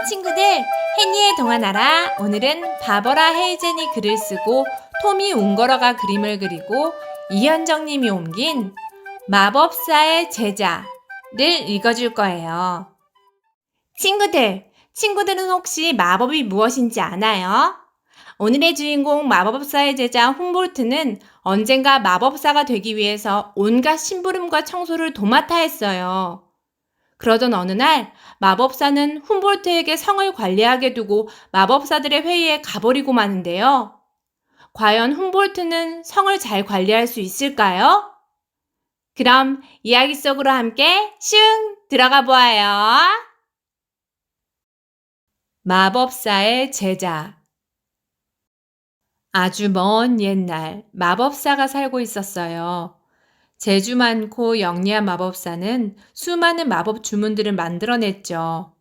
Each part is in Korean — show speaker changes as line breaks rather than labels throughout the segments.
친구들, 해니의 동화나라. 오늘은 바버라 헤이젠이 글을 쓰고 토미 웅거러가 그림을 그리고 이현정님이 옮긴 마법사의 제자를 읽어줄 거예요. 친구들은 혹시 마법이 무엇인지 아나요? 오늘의 주인공 마법사의 제자 훔볼트는 언젠가 마법사가 되기 위해서 온갖 심부름과 청소를 도맡아 했어요. 그러던 어느 날 마법사는 훔볼트에게 성을 관리하게 두고 마법사들의 회의에 가버리고 마는데요. 과연 훔볼트는 성을 잘 관리할 수 있을까요? 그럼 이야기 속으로 함께 슝 들어가 보아요. 마법사의 제자. 아주 먼 옛날 마법사가 살고 있었어요. 재주 많고 영리한 마법사는 수많은 마법 주문들을 만들어냈죠.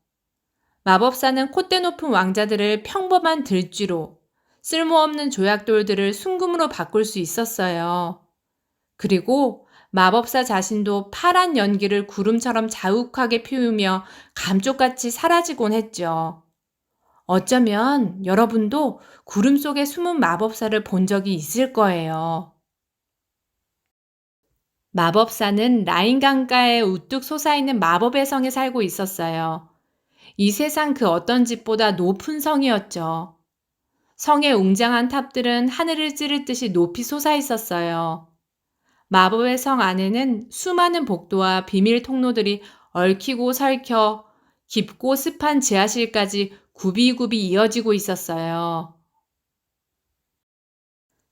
마법사는 콧대 높은 왕자들을 평범한 들쥐로, 쓸모없는 조약돌들을 순금으로 바꿀 수 있었어요. 그리고 마법사 자신도 파란 연기를 구름처럼 자욱하게 피우며 감쪽같이 사라지곤 했죠. 어쩌면 여러분도 구름 속에 숨은 마법사를 본 적이 있을 거예요. 마법사는 라인 강가에 우뚝 솟아있는 마법의 성에 살고 있었어요. 이 세상 그 어떤 집보다 높은 성이었죠. 성의 웅장한 탑들은 하늘을 찌를 듯이 높이 솟아 있었어요. 마법의 성 안에는 수많은 복도와 비밀 통로들이 얽히고 설켜 깊고 습한 지하실까지 굽이굽이 이어지고 있었어요.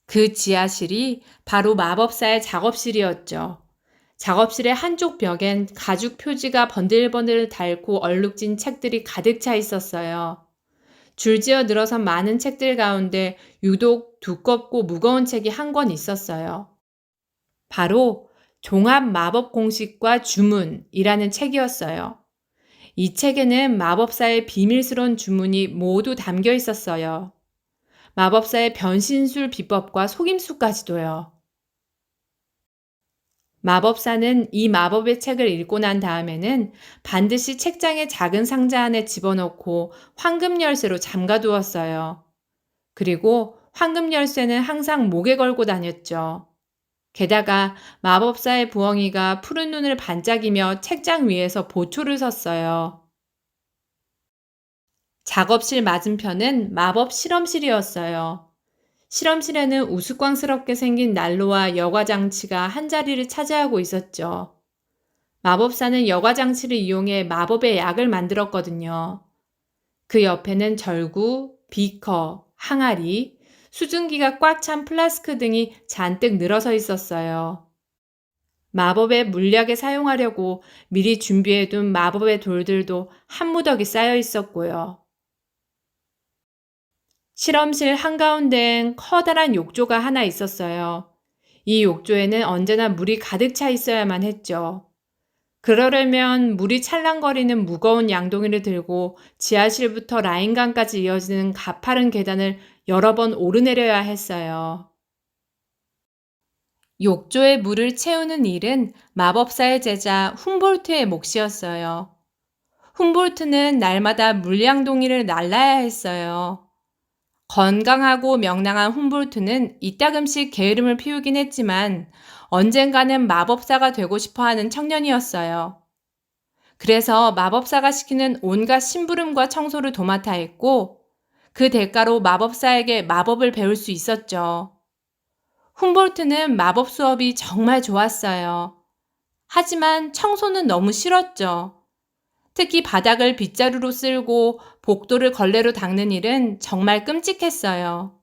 그 지하실이 바로 마법사의 작업실이었죠. 작업실의 한쪽 벽엔 가죽 표지가 번들번들 닳고 얼룩진 책들이 가득 차 있었어요. 줄지어 늘어선 많은 책들 가운데 유독 두껍고 무거운 책이 한 권 있었어요. 바로 종합 마법 공식과 주문이라는 책이었어요. 이 책에는 마법사의 비밀스러운 주문이 모두 담겨 있었어요. 마법사의 변신술 비법과 속임수까지도요. 마법사는 이 마법의 책을 읽고 난 다음에는 반드시 책장의 작은 상자 안에 집어넣고 황금 열쇠로 잠가두었어요. 그리고 황금 열쇠는 항상 목에 걸고 다녔죠. 게다가 마법사의 부엉이가 푸른 눈을 반짝이며 책장 위에서 보초를 섰어요. 작업실 맞은편은 마법 실험실이었어요. 실험실에는 우스꽝스럽게 생긴 난로와 여과 장치가 한자리를 차지하고 있었죠. 마법사는 여과 장치를 이용해 마법의 약을 만들었거든요. 그 옆에는 절구, 비커, 항아리, 수증기가 꽉 찬 플라스크 등이 잔뜩 늘어서 있었어요. 마법의 물약에 사용하려고 미리 준비해둔 마법의 돌들도 한 무더기 쌓여 있었고요. 실험실 한가운데엔 커다란 욕조가 하나 있었어요. 이 욕조에는 언제나 물이 가득 차 있어야만 했죠. 그러려면 물이 찰랑거리는 무거운 양동이를 들고 지하실부터 라인강까지 이어지는 가파른 계단을 여러 번 오르내려야 했어요. 욕조에 물을 채우는 일은 마법사의 제자 훔볼트의 몫이었어요. 훔볼트는 날마다 물양동이를 날라야 했어요. 건강하고 명랑한 훔볼트는 이따금씩 게으름을 피우긴 했지만 언젠가는 마법사가 되고 싶어하는 청년이었어요. 그래서 마법사가 시키는 온갖 심부름과 청소를 도맡아 했고 그 대가로 마법사에게 마법을 배울 수 있었죠. 훔볼트는 마법 수업이 정말 좋았어요. 하지만 청소는 너무 싫었죠. 특히 바닥을 빗자루로 쓸고 복도를 걸레로 닦는 일은 정말 끔찍했어요.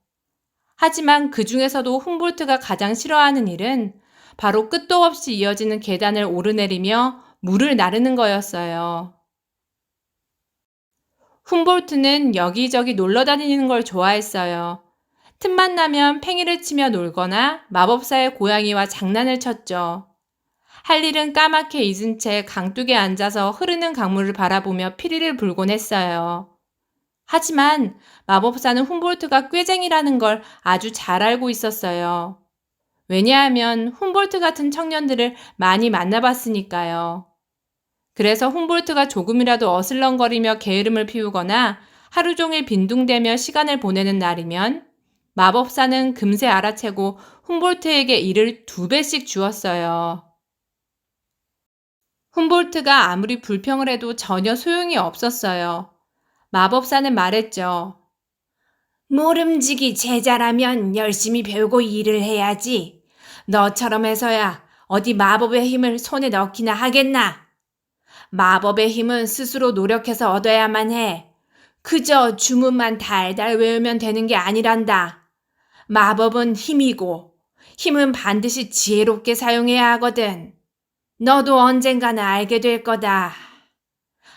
하지만 그 중에서도 훔볼트가 가장 싫어하는 일은 바로 끝도 없이 이어지는 계단을 오르내리며 물을 나르는 거였어요. 훔볼트는 여기저기 놀러 다니는 걸 좋아했어요. 틈만 나면 팽이를 치며 놀거나 마법사의 고양이와 장난을 쳤죠. 할 일은 까맣게 잊은 채 강둑에 앉아서 흐르는 강물을 바라보며 피리를 불곤 했어요. 하지만 마법사는 훔볼트가 꾀쟁이라는 걸 아주 잘 알고 있었어요. 왜냐하면 훔볼트 같은 청년들을 많이 만나봤으니까요. 그래서 훔볼트가 조금이라도 어슬렁거리며 게으름을 피우거나 하루 종일 빈둥대며 시간을 보내는 날이면 마법사는 금세 알아채고 훔볼트에게 일을 2배씩 주었어요. 훔볼트가 아무리 불평을 해도 전혀 소용이 없었어요. 마법사는 말했죠. 모름지기 제자라면 열심히 배우고 일을 해야지. 너처럼 해서야 어디 마법의 힘을 손에 넣기나 하겠나? 마법의 힘은 스스로 노력해서 얻어야만 해. 그저 주문만 달달 외우면 되는 게 아니란다. 마법은 힘이고 힘은 반드시 지혜롭게 사용해야 하거든. 너도 언젠가는 알게 될 거다.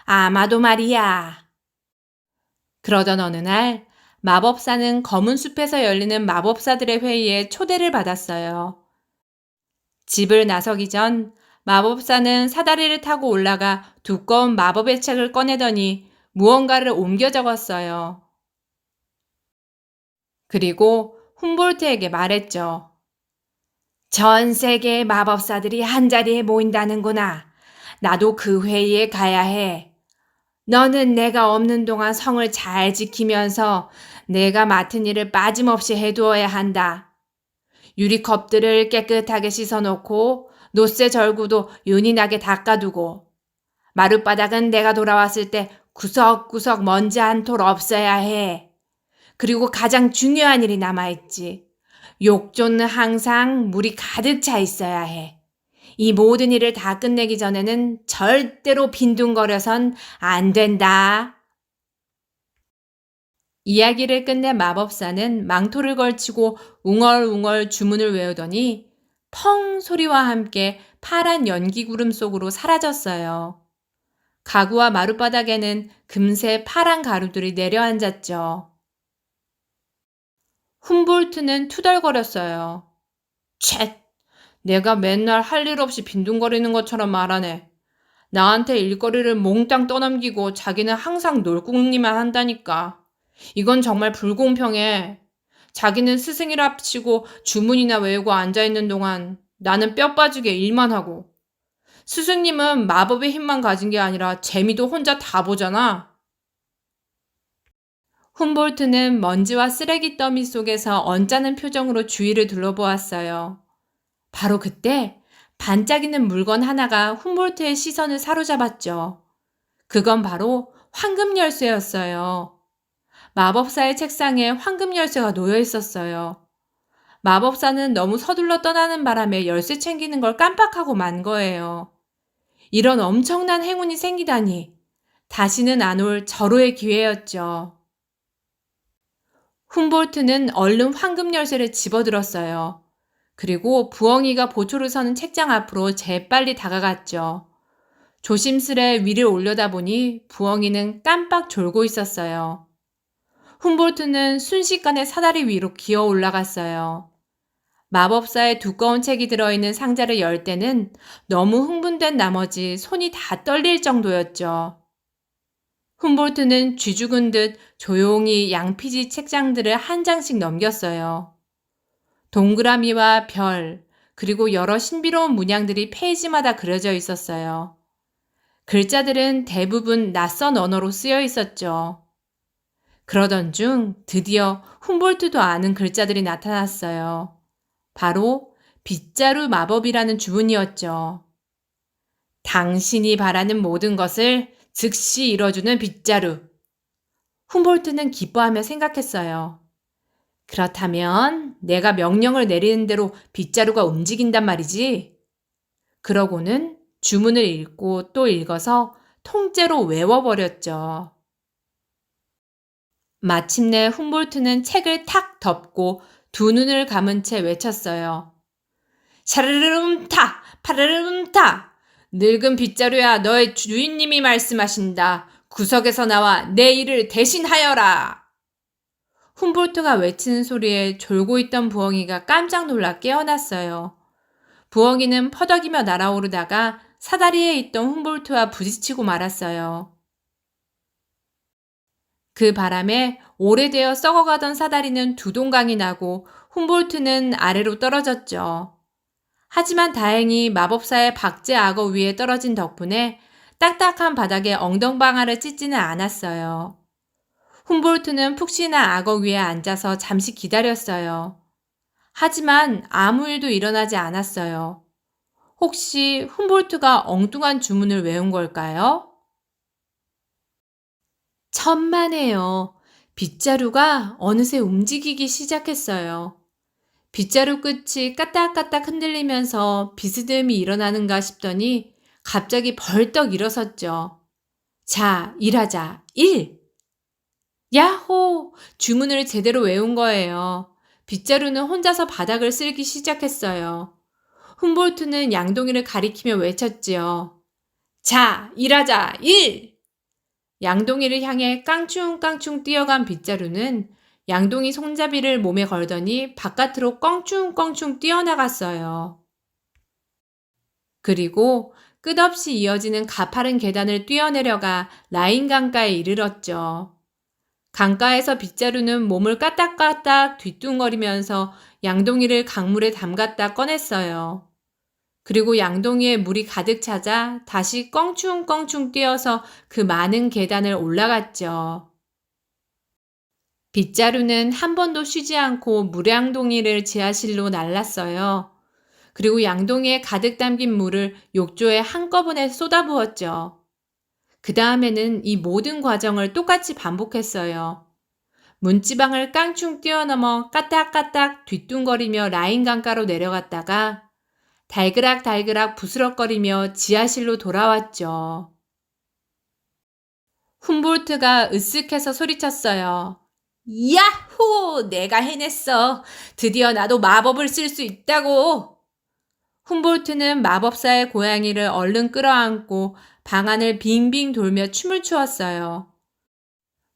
아마도 말이야. 그러던 어느 날 마법사는 검은 숲에서 열리는 마법사들의 회의에 초대를 받았어요. 집을 나서기 전 마법사는 사다리를 타고 올라가 두꺼운 마법의 책을 꺼내더니 무언가를 옮겨 적었어요. 그리고 훔볼트에게 말했죠. 전 세계의 마법사들이 한자리에 모인다는구나. 나도 그 회의에 가야 해. 너는 내가 없는 동안 성을 잘 지키면서 내가 맡은 일을 빠짐없이 해두어야 한다. 유리컵들을 깨끗하게 씻어놓고 노쇠 절구도 윤이 나게 닦아두고 마룻바닥은 내가 돌아왔을 때 구석구석 먼지 한 톨 없어야 해. 그리고 가장 중요한 일이 남아있지. 욕조는 항상 물이 가득 차 있어야 해. 이 모든 일을 다 끝내기 전에는 절대로 빈둥거려선 안 된다. 이야기를 끝낸 마법사는 망토를 걸치고 웅얼웅얼 주문을 외우더니 펑 소리와 함께 파란 연기구름 속으로 사라졌어요. 가구와 마룻바닥에는 금세 파란 가루들이 내려앉았죠. 훔볼트는 투덜거렸어요. 쳇! 내가 맨날 할 일 없이 빈둥거리는 것처럼 말하네. 나한테 일거리를 몽땅 떠넘기고 자기는 항상 놀궁리만 한다니까. 이건 정말 불공평해. 자기는 스승이랍치고 주문이나 외우고 앉아있는 동안 나는 뼈 빠지게 일만 하고. 스승님은 마법의 힘만 가진 게 아니라 재미도 혼자 다 보잖아. 훔볼트는 먼지와 쓰레기 더미 속에서 언짢은 표정으로 주위를 둘러보았어요. 바로 그때 반짝이는 물건 하나가 훔볼트의 시선을 사로잡았죠. 그건 바로 황금 열쇠였어요. 마법사의 책상에 황금 열쇠가 놓여 있었어요. 마법사는 너무 서둘러 떠나는 바람에 열쇠 챙기는 걸 깜빡하고 만 거예요. 이런 엄청난 행운이 생기다니 다시는 안 올 절호의 기회였죠. 훔볼트는 얼른 황금 열쇠를 집어들었어요. 그리고 부엉이가 보초를 서는 책장 앞으로 재빨리 다가갔죠. 조심스레 위를 올려다보니 부엉이는 깜빡 졸고 있었어요. 훔볼트는 순식간에 사다리 위로 기어 올라갔어요. 마법사의 두꺼운 책이 들어있는 상자를 열 때는 너무 흥분된 나머지 손이 다 떨릴 정도였죠. 훔볼트는 쥐죽은 듯 조용히 양피지 책장들을 한 장씩 넘겼어요. 동그라미와 별, 그리고 여러 신비로운 문양들이 페이지마다 그려져 있었어요. 글자들은 대부분 낯선 언어로 쓰여 있었죠. 그러던 중 드디어 훔볼트도 아는 글자들이 나타났어요. 바로 빗자루 마법이라는 주문이었죠. 당신이 바라는 모든 것을 즉시 이뤄주는 빗자루. 훔볼트는 기뻐하며 생각했어요. 그렇다면 내가 명령을 내리는 대로 빗자루가 움직인단 말이지. 그러고는 주문을 읽고 또 읽어서 통째로 외워버렸죠. 마침내 훔볼트는 책을 탁 덮고 두 눈을 감은 채 외쳤어요. 샤르르름타! 파르르름타! 늙은 빗자루야, 너의 주인님이 말씀하신다. 구석에서 나와 내 일을 대신하여라. 훔볼트가 외치는 소리에 졸고 있던 부엉이가 깜짝 놀라 깨어났어요. 부엉이는 퍼덕이며 날아오르다가 사다리에 있던 훔볼트와 부딪히고 말았어요. 그 바람에 오래되어 썩어가던 사다리는 두 동강이 나고 훔볼트는 아래로 떨어졌죠. 하지만 다행히 마법사의 박제 악어 위에 떨어진 덕분에 딱딱한 바닥에 엉덩방아를 찢지는 않았어요. 훔볼트는 푹신한 악어 위에 앉아서 잠시 기다렸어요. 하지만 아무 일도 일어나지 않았어요. 혹시 훔볼트가 엉뚱한 주문을 외운 걸까요? 천만에요. 빗자루가 어느새 움직이기 시작했어요. 빗자루 끝이 까딱까딱 흔들리면서 비스듬히 일어나는가 싶더니 갑자기 벌떡 일어섰죠. 자, 일하자. 일! 야호! 주문을 제대로 외운 거예요. 빗자루는 혼자서 바닥을 쓸기 시작했어요. 훔볼트는 양동이를 가리키며 외쳤지요. 자, 일하자. 일! 양동이를 향해 깡충깡충 뛰어간 빗자루는 양동이 손잡이를 몸에 걸더니 바깥으로 껑충껑충 뛰어나갔어요. 그리고 끝없이 이어지는 가파른 계단을 뛰어내려가 라인 강가에 이르렀죠. 강가에서 빗자루는 몸을 까딱까딱 뒤뚱거리면서 양동이를 강물에 담갔다 꺼냈어요. 그리고 양동이에 물이 가득 차자 다시 껑충껑충 뛰어서 그 많은 계단을 올라갔죠. 빗자루는 한 번도 쉬지 않고 물양동이를 지하실로 날랐어요. 그리고 양동이에 가득 담긴 물을 욕조에 한꺼번에 쏟아부었죠. 그 다음에는 이 모든 과정을 똑같이 반복했어요. 문지방을 깡충 뛰어넘어 까딱까딱 뒤뚱거리며 라인 강가로 내려갔다가 달그락달그락 부스럭거리며 지하실로 돌아왔죠. 훔볼트가 으쓱해서 소리쳤어요. 야호! 내가 해냈어. 드디어 나도 마법을 쓸 수 있다고. 훔볼트는 마법사의 고양이를 얼른 끌어안고 방 안을 빙빙 돌며 춤을 추었어요.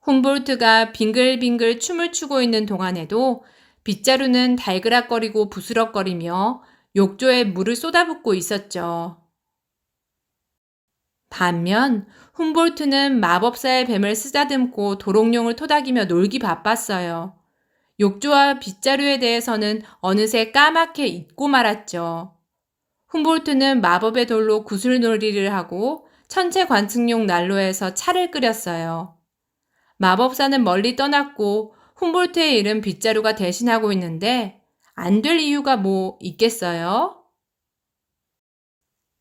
훔볼트가 빙글빙글 춤을 추고 있는 동안에도 빗자루는 달그락거리고 부스럭거리며 욕조에 물을 쏟아붓고 있었죠. 반면 훔볼트는 마법사의 뱀을 쓰다듬고 도롱뇽을 토닥이며 놀기 바빴어요. 욕조와 빗자루에 대해서는 어느새 까맣게 잊고 말았죠. 훔볼트는 마법의 돌로 구슬놀이를 하고 천체 관측용 난로에서 차를 끓였어요. 마법사는 멀리 떠났고 훔볼트의 일은 빗자루가 대신하고 있는데 안 될 이유가 뭐 있겠어요?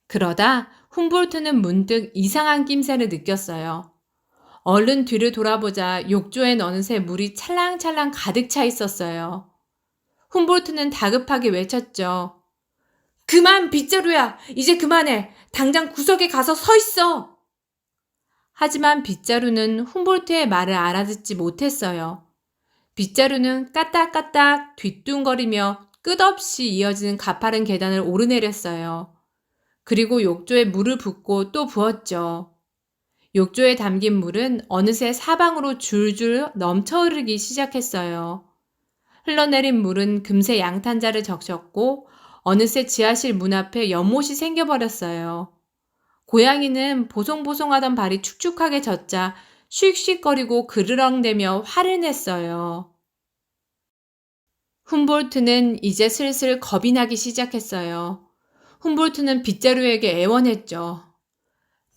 그러다 훔볼트는 문득 이상한 낌새를 느꼈어요. 얼른 뒤를 돌아보자 욕조엔 어느새 물이 찰랑찰랑 가득 차 있었어요. 훔볼트는 다급하게 외쳤죠. 그만 빗자루야! 이제 그만해! 당장 구석에 가서 서 있어! 하지만 빗자루는 훔볼트의 말을 알아듣지 못했어요. 빗자루는 까딱까딱 뒤뚱거리며 끝없이 이어지는 가파른 계단을 오르내렸어요. 그리고 욕조에 물을 붓고 또 부었죠. 욕조에 담긴 물은 어느새 사방으로 줄줄 넘쳐 흐르기 시작했어요. 흘러내린 물은 금세 양탄자를 적셨고 어느새 지하실 문 앞에 연못이 생겨버렸어요. 고양이는 보송보송하던 발이 축축하게 젖자 씩씩거리고 그르렁대며 화를 냈어요. 훔볼트는 이제 슬슬 겁이 나기 시작했어요. 훔볼트는 빗자루에게 애원했죠.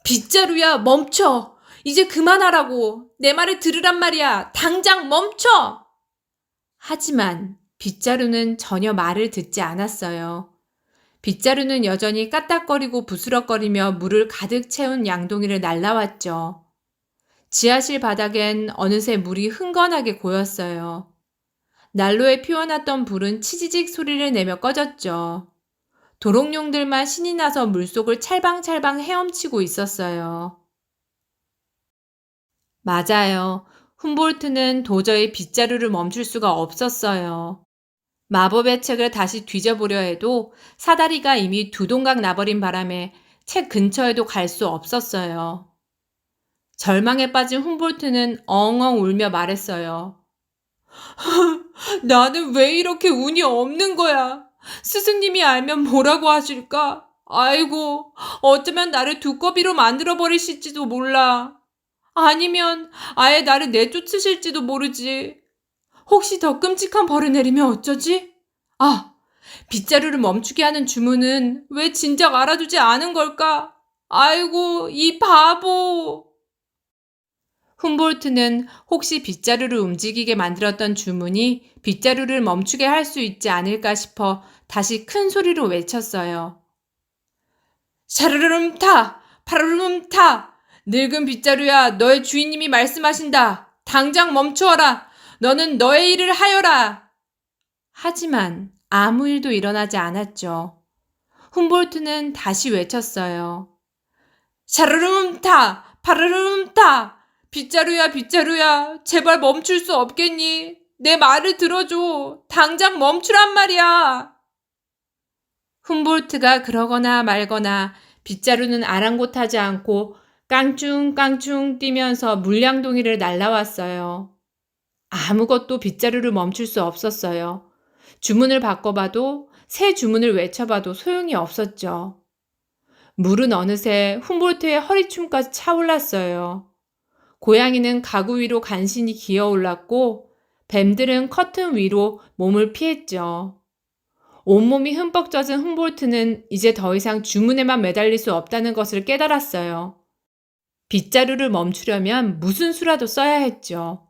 빗자루야, 멈춰! 이제 그만하라고! 내 말을 들으란 말이야! 당장 멈춰! 하지만 빗자루는 전혀 말을 듣지 않았어요. 빗자루는 여전히 까딱거리고 부스럭거리며 물을 가득 채운 양동이를 날라왔죠. 지하실 바닥엔 어느새 물이 흥건하게 고였어요. 난로에 피워놨던 불은 치지직 소리를 내며 꺼졌죠. 도롱뇽들만 신이 나서 물속을 찰방찰방 헤엄치고 있었어요. 맞아요. 훔볼트는 도저히 빗자루를 멈출 수가 없었어요. 마법의 책을 다시 뒤져보려 해도 사다리가 이미 두 동강 나버린 바람에 책 근처에도 갈 수 없었어요. 절망에 빠진 훔볼트는 엉엉 울며 말했어요. 나는 왜 이렇게 운이 없는 거야? 스승님이 알면 뭐라고 하실까? 아이고, 어쩌면 나를 두꺼비로 만들어버리실지도 몰라. 아니면 아예 나를 내쫓으실지도 모르지. 혹시 더 끔찍한 벌을 내리면 어쩌지? 아, 빗자루를 멈추게 하는 주문은 왜 진작 알아두지 않은 걸까? 아이고, 이 바보! 훔볼트는 혹시 빗자루를 움직이게 만들었던 주문이 빗자루를 멈추게 할 수 있지 않을까 싶어 다시 큰 소리로 외쳤어요. 샤르르름 타! 파르르름 타! 늙은 빗자루야, 너의 주인님이 말씀하신다. 당장 멈추어라. 너는 너의 일을 하여라. 하지만 아무 일도 일어나지 않았죠. 훔볼트는 다시 외쳤어요. 샤르르름 타! 파르르름 타! 빗자루야, 빗자루야, 제발 멈출 수 없겠니? 내 말을 들어줘. 당장 멈추란 말이야. 훔볼트가 그러거나 말거나 빗자루는 아랑곳하지 않고 깡충깡충 뛰면서 물량동이를 날라왔어요. 아무것도 빗자루를 멈출 수 없었어요. 주문을 바꿔봐도 새 주문을 외쳐봐도 소용이 없었죠. 물은 어느새 훔볼트의 허리춤까지 차올랐어요. 고양이는 가구 위로 간신히 기어올랐고 뱀들은 커튼 위로 몸을 피했죠. 온몸이 흠뻑 젖은 훔볼트는 이제 더 이상 주문에만 매달릴 수 없다는 것을 깨달았어요. 빗자루를 멈추려면 무슨 수라도 써야 했죠.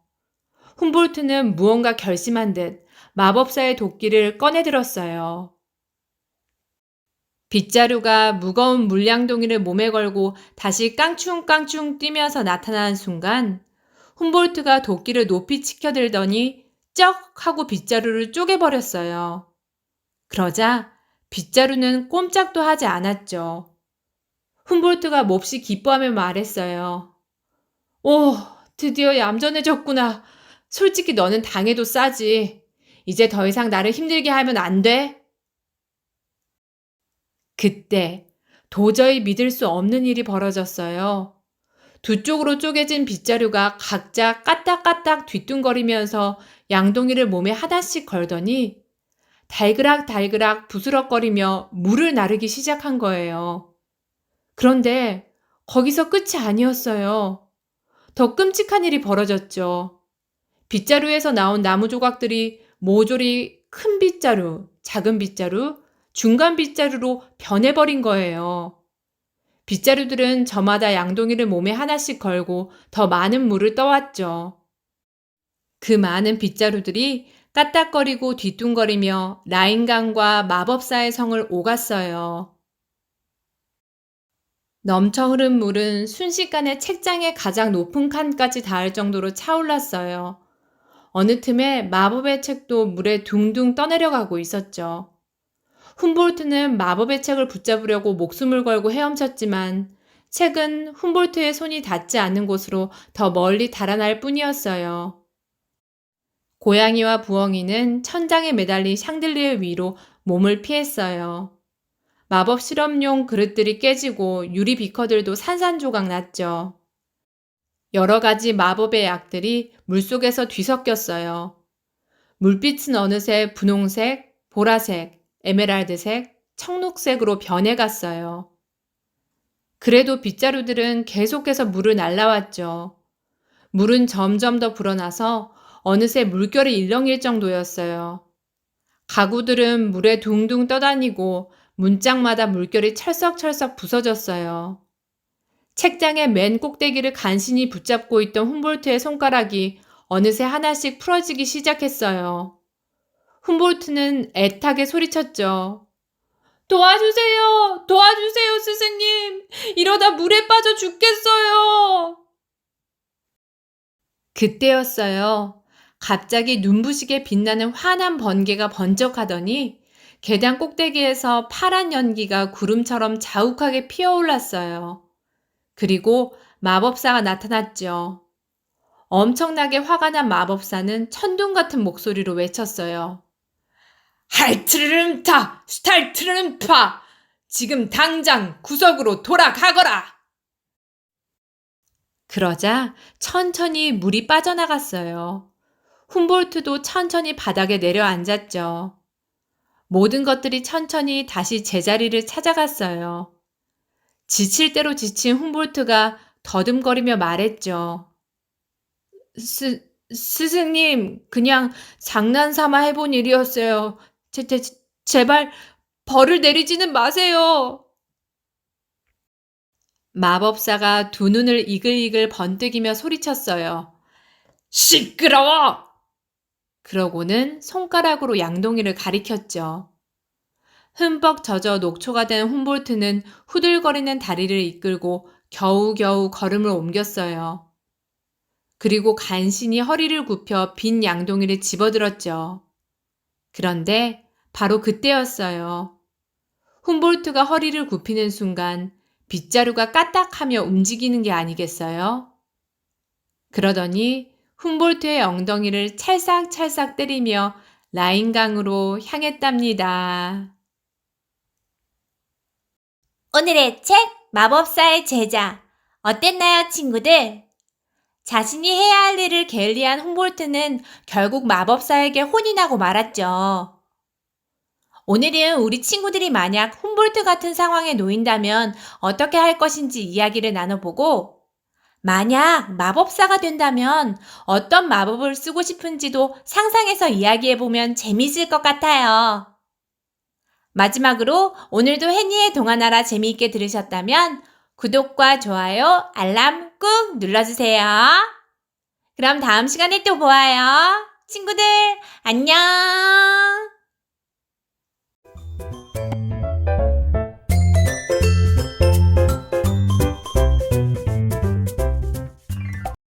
훔볼트는 무언가 결심한 듯 마법사의 도끼를 꺼내들었어요. 빗자루가 무거운 물량동이를 몸에 걸고 다시 깡충깡충 뛰면서 나타나는 순간 훔볼트가 도끼를 높이 치켜들더니 쩍 하고 빗자루를 쪼개버렸어요. 그러자 빗자루는 꼼짝도 하지 않았죠. 훔볼트가 몹시 기뻐하며 말했어요. 오, 드디어 얌전해졌구나. 솔직히 너는 당해도 싸지. 이제 더 이상 나를 힘들게 하면 안 돼? 그때 도저히 믿을 수 없는 일이 벌어졌어요. 두 쪽으로 쪼개진 빗자루가 각자 까딱까딱 뒤뚱거리면서 양동이를 몸에 하나씩 걸더니 달그락달그락 부스럭거리며 물을 나르기 시작한 거예요. 그런데 거기서 끝이 아니었어요. 더 끔찍한 일이 벌어졌죠. 빗자루에서 나온 나무 조각들이 모조리 큰 빗자루, 작은 빗자루, 중간 빗자루로 변해버린 거예요. 빗자루들은 저마다 양동이를 몸에 하나씩 걸고 더 많은 물을 떠왔죠. 그 많은 빗자루들이 까딱거리고 뒤뚱거리며 라인강과 마법사의 성을 오갔어요. 넘쳐 흐른 물은 순식간에 책장의 가장 높은 칸까지 닿을 정도로 차올랐어요. 어느 틈에 마법의 책도 물에 둥둥 떠내려가고 있었죠. 훔볼트는 마법의 책을 붙잡으려고 목숨을 걸고 헤엄쳤지만 책은 훔볼트의 손이 닿지 않는 곳으로 더 멀리 달아날 뿐이었어요. 고양이와 부엉이는 천장에 매달린 샹들리에 위로 몸을 피했어요. 마법 실험용 그릇들이 깨지고 유리 비커들도 산산조각 났죠. 여러 가지 마법의 약들이 물속에서 뒤섞였어요. 물빛은 어느새 분홍색, 보라색, 에메랄드색, 청록색으로 변해갔어요. 그래도 빗자루들은 계속해서 물을 날라왔죠. 물은 점점 더 불어나서 어느새 물결이 일렁일 정도였어요. 가구들은 물에 둥둥 떠다니고 문짝마다 물결이 철썩철썩 부서졌어요. 책장의 맨 꼭대기를 간신히 붙잡고 있던 훔볼트의 손가락이 어느새 하나씩 풀어지기 시작했어요. 훔볼트는 애타게 소리쳤죠. 도와주세요! 도와주세요, 스승님! 이러다 물에 빠져 죽겠어요! 그때였어요. 갑자기 눈부시게 빛나는 환한 번개가 번쩍하더니 계단 꼭대기에서 파란 연기가 구름처럼 자욱하게 피어올랐어요. 그리고 마법사가 나타났죠. 엄청나게 화가 난 마법사는 천둥 같은 목소리로 외쳤어요. 할트르름타! 스탈트르름파! 지금 당장 구석으로 돌아가거라! 그러자 천천히 물이 빠져나갔어요. 훔볼트도 천천히 바닥에 내려앉았죠. 모든 것들이 천천히 다시 제자리를 찾아갔어요. 지칠 대로 지친 훔볼트가 더듬거리며 말했죠. 스승님, 그냥 장난삼아 해본 일이었어요. 제발 벌을 내리지는 마세요. 마법사가 두 눈을 이글이글 번뜩이며 소리쳤어요. 시끄러워! 그러고는 손가락으로 양동이를 가리켰죠. 흠뻑 젖어 녹초가 된 훔볼트는 후들거리는 다리를 이끌고 겨우겨우 걸음을 옮겼어요. 그리고 간신히 허리를 굽혀 빈 양동이를 집어들었죠. 그런데 바로 그때였어요. 훔볼트가 허리를 굽히는 순간 빗자루가 까딱하며 움직이는 게 아니겠어요? 그러더니 훔볼트의 엉덩이를 찰싹찰싹 때리며 라인강으로 향했답니다. 오늘의 책 마법사의 제자 어땠나요, 친구들? 자신이 해야 할 일을 게을리한 훔볼트는 결국 마법사에게 혼이 나고 말았죠. 오늘은 우리 친구들이 만약 훔볼트 같은 상황에 놓인다면 어떻게 할 것인지 이야기를 나눠보고, 만약 마법사가 된다면 어떤 마법을 쓰고 싶은지도 상상해서 이야기해보면 재미있을 것 같아요. 마지막으로 오늘도 해니의 동화나라 재미있게 들으셨다면 구독과 좋아요, 알람 꾹 눌러주세요. 그럼 다음 시간에 또 보아요. 친구들, 안녕!